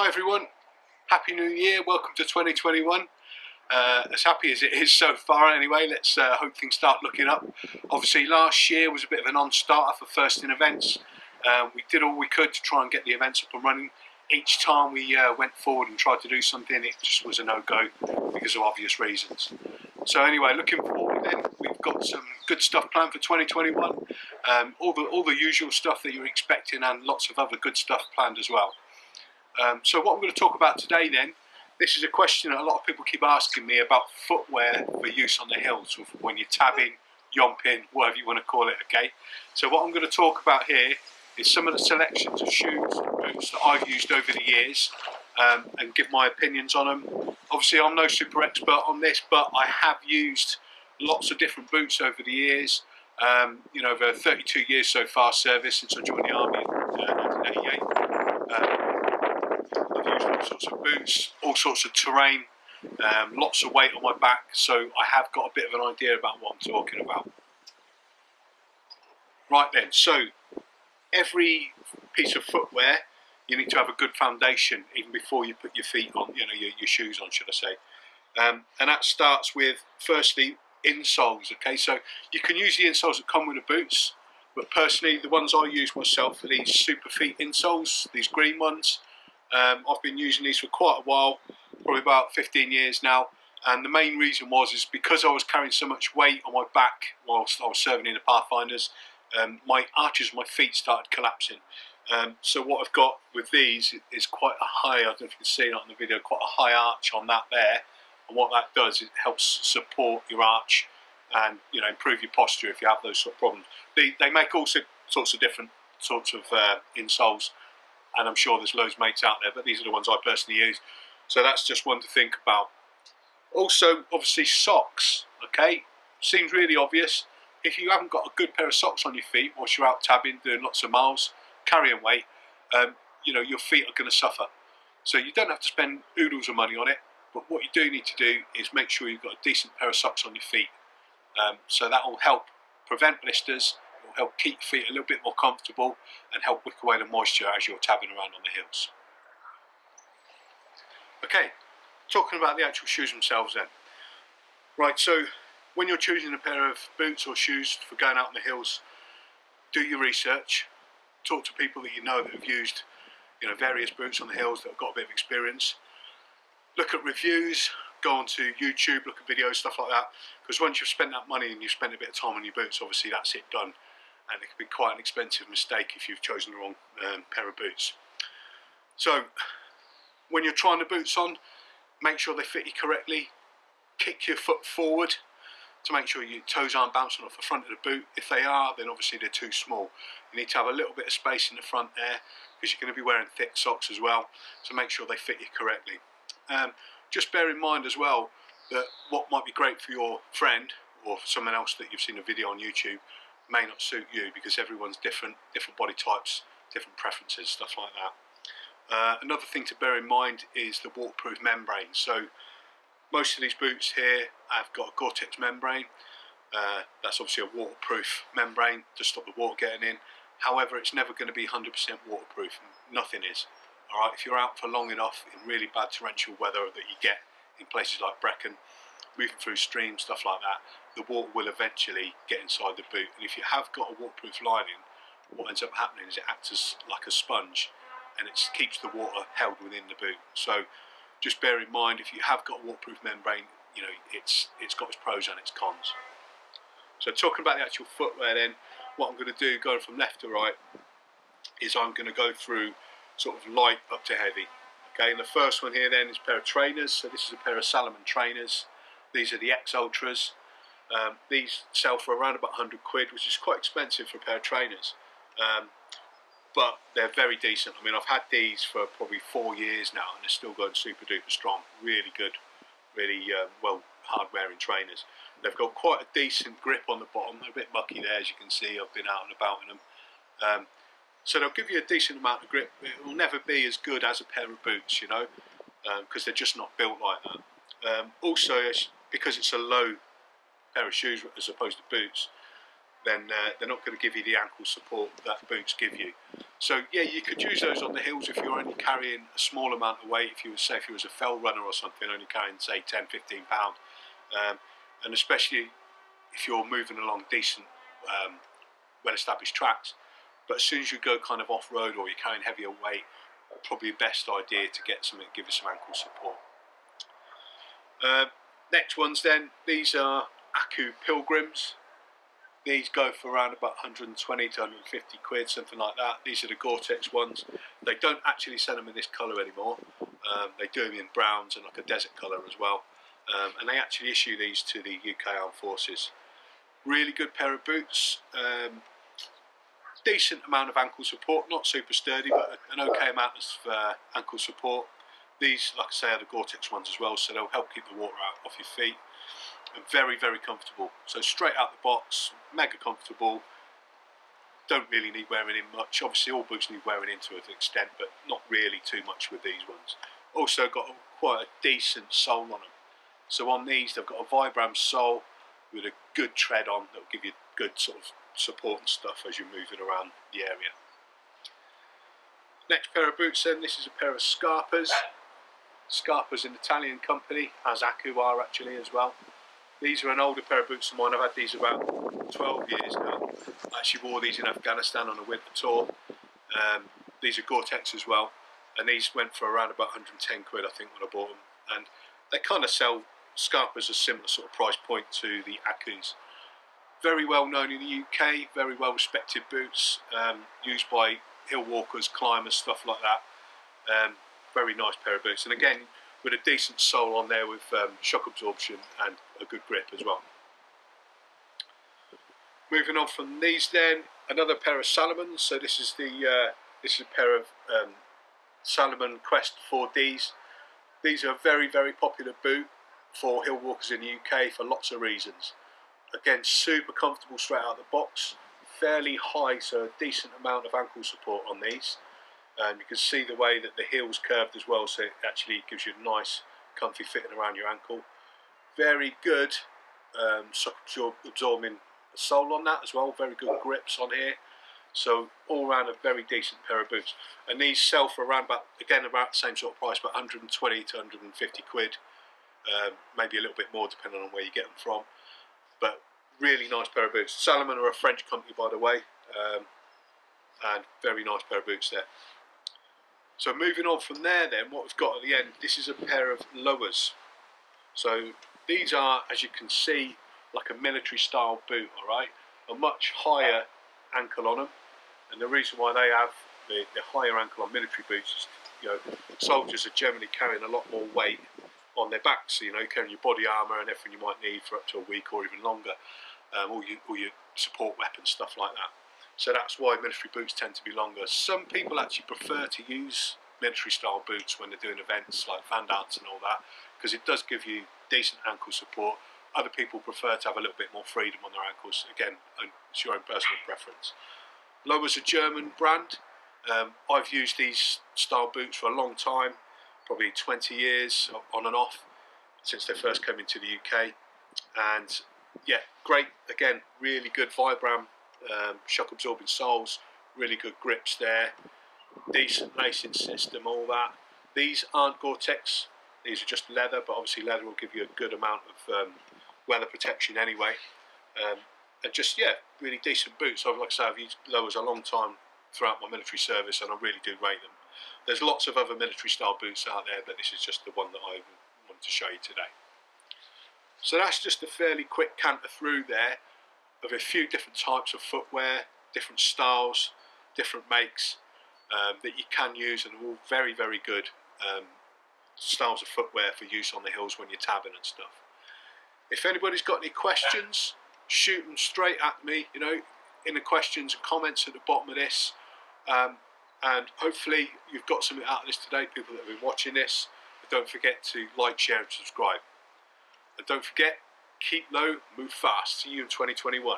Hi everyone, Happy New Year, welcome to 2021. As happy as it is so far anyway, let's hope things start looking up. Obviously last year was a bit of a non-starter for first in events. We did all we could to try and get the events up and running. Each time we went forward and tried to do something, it just was a no-go because of obvious reasons. So anyway, looking forward then, we've got some good stuff planned for 2021. All the usual stuff that you're expecting and lots of other good stuff planned as well. So what I'm going to talk about today then, this is a question that a lot of people keep asking me about footwear for use on the hills, or when you're tabbing, yomping, whatever you want to call it, okay? So what I'm going to talk about here is some of the selections of shoes and boots that I've used over the years, and give my opinions on them. Obviously I'm no super expert on this, but I have used lots of different boots over the years. You know, over 32 years so far service since I joined the army in 1988. I've used all sorts of boots, all sorts of terrain, lots of weight on my back, so I have got a bit of an idea about what I'm talking about. Right then, so every piece of footwear, you need to have a good foundation even before you put your feet on, you know, your shoes on, should I say. And that starts with, firstly, insoles, okay? So you can use the insoles that come with the boots, but personally, the ones I use myself are these Super Feet insoles, these green ones. I've been using these for quite a while, probably about 15 years now, and the main reason is because I was carrying so much weight on my back whilst I was serving in the Pathfinders, my arches of my feet started collapsing. So what I've got with these is quite a high, I don't know if you can see it on the video, quite a high arch on that there, and what that does is it helps support your arch and, you know, improve your posture if you have those sort of problems. They make all sorts of different sorts of insoles, and I'm sure there's loads of mates out there, but these are the ones I personally use. So that's just one to think about. Also, obviously socks, okay? Seems really obvious. If you haven't got a good pair of socks on your feet whilst you're out tabbing, doing lots of miles, carrying weight, you know, your feet are going to suffer. So you don't have to spend oodles of money on it, but what you do need to do is make sure you've got a decent pair of socks on your feet. So that will help prevent blisters, it will help keep your feet a little bit more comfortable and help wick away the moisture as you're tabbing around on the hills. Okay, talking about the actual shoes themselves then. Right, so when you're choosing a pair of boots or shoes for going out on the hills, do your research, talk to people that you know that have used, you know, various boots on the hills that have got a bit of experience. Look at reviews, go onto YouTube, look at videos, stuff like that, because once you've spent that money and you've spent a bit of time on your boots, obviously that's it done, and it can be quite an expensive mistake if you've chosen the wrong pair of boots. So when you're trying the boots on, make sure they fit you correctly, kick your foot forward to make sure your toes aren't bouncing off the front of the boot. If they are, then obviously they're too small. You need to have a little bit of space in the front there, because you're going to be wearing thick socks as well, so make sure they fit you correctly. Just bear in mind as well that what might be great for your friend or for someone else that you've seen a video on YouTube may not suit you, because everyone's different body types, different preferences, stuff like that. Another thing to bear in mind is the waterproof membrane. So most of these boots here have got a Gore-Tex membrane. That's obviously a waterproof membrane to stop the water getting in. However, it's never going to be 100% waterproof. Nothing is. Alright, if you're out for long enough in really bad torrential weather that you get in places like Brecon, moving through streams, stuff like that, the water will eventually get inside the boot. And if you have got a waterproof lining, what ends up happening is it acts as like a sponge, and it keeps the water held within the boot. So just bear in mind, if you have got a waterproof membrane, you know, it's got its pros and its cons. So talking about the actual footwear then, what I'm going to do, going from left to right, is I'm going to go through sort of light up to heavy. Okay, and the first one here then is a pair of trainers. So this is a pair of Salomon trainers. These are the X Ultras. These sell for around about 100 quid, which is quite expensive for a pair of trainers. But they're very decent. I mean, I've had these for probably 4 years now, and they're still going super duper strong. Really good, really well hard wearing trainers. They've got quite a decent grip on the bottom. They're a bit mucky there, as you can see. I've been out and about in them. So they'll give you a decent amount of grip. It will never be as good as a pair of boots, you know, because they're just not built like that. Also, because it's a low pair of shoes as opposed to boots, then they're not going to give you the ankle support that boots give you. So yeah, you could use those on the hills if you're only carrying a small amount of weight. If you was a fell runner or something, only carrying say 10-15 pound, and especially if you're moving along decent, well-established tracks. But as soon as you go kind of off-road or you're carrying heavier weight, probably the best idea to get something to give you some ankle support. Next ones then, these are Aku Pilgrims. These go for around about 120 to 150 quid, something like that. These are the Gore-Tex ones. They don't actually sell them in this colour anymore. They do them in browns and like a desert colour as well. And they actually issue these to the UK Armed Forces. Really good pair of boots. Decent amount of ankle support, not super sturdy, but an okay amount of ankle support. These, like I say, are the Gore-Tex ones as well, so they'll help keep the water out off your feet. And very, very comfortable. So straight out the box, mega comfortable. Don't really need wearing in much. Obviously all boots need wearing in to an extent, but not really too much with these ones. Also got quite a decent sole on them. So on these they've got a Vibram sole with a good tread on that will give you good sort of support and stuff as you're moving around the area. Next pair of boots then, this is a pair of Scarpas. Scarpa's an Italian company, as Aku are actually as well. These are an older pair of boots of mine. I've had these about 12 years now. I actually wore these in Afghanistan on a winter tour. These are Gore-Tex as well, and these went for around about 110 quid I think when I bought them. And they kind of sell Scarpas a similar sort of price point to the Akus. Very well known in the UK, very well respected boots, used by hill walkers, climbers, stuff like that. Very nice pair of boots, and again with a decent sole on there with shock absorption and a good grip as well. Moving on from these then, another pair of Salomons. So this is a pair of Salomon Quest 4Ds. These are a very, very popular boot for hill walkers in the UK for lots of reasons. Again, super comfortable straight out of the box, fairly high, so a decent amount of ankle support on these. You can see the way that the heel's curved as well, so it actually gives you a nice comfy fitting around your ankle. Very good shock absorbing sole on that as well, very good grips on here. So all around a very decent pair of boots. And these sell for around about, again, about the same sort of price, about 120 to 150 quid. Maybe a little bit more depending on where you get them from. But really nice pair of boots. Salomon are a French company, by the way, and very nice pair of boots there. So moving on from there then, what we've got at the end, this is a pair of lowers. So these are, as you can see, like a military style boot, alright? A much higher ankle on them. And the reason why they have the higher ankle on military boots is, you know, soldiers are generally carrying a lot more weight on their backs, so, you know, carrying your body armour and everything you might need for up to a week or even longer, all your support weapons, stuff like that. So that's why military boots tend to be longer. Some people actually prefer to use military style boots when they're doing events like Van Dance and all that, because it does give you decent ankle support. Other people prefer to have a little bit more freedom on their ankles. Again, it's your own personal preference. Lower's a German brand. I've used these style boots for a long time, probably 20 years on and off, since they first came into the UK. And yeah, great, again, really good Vibram shock absorbing soles, really good grips there, decent lacing system, all that. These aren't Gore-Tex, these are just leather, but obviously leather will give you a good amount of weather protection anyway. And just, yeah, really decent boots. So like I say, I've used lowers a long time throughout my military service, and I really do rate them. There's lots of other military style boots out there, but this is just the one that I wanted to show you today. So that's just a fairly quick canter through there of a few different types of footwear, different styles, different makes that you can use, and all very, very good styles of footwear for use on the hills when you're tabbing and stuff. If anybody's got any questions, shoot them straight at me, you know, in the questions and comments at the bottom of this. And hopefully you've got something out of this today, people that have been watching this. But don't forget to like, share and subscribe. And don't forget, keep low, move fast. See you in 2021.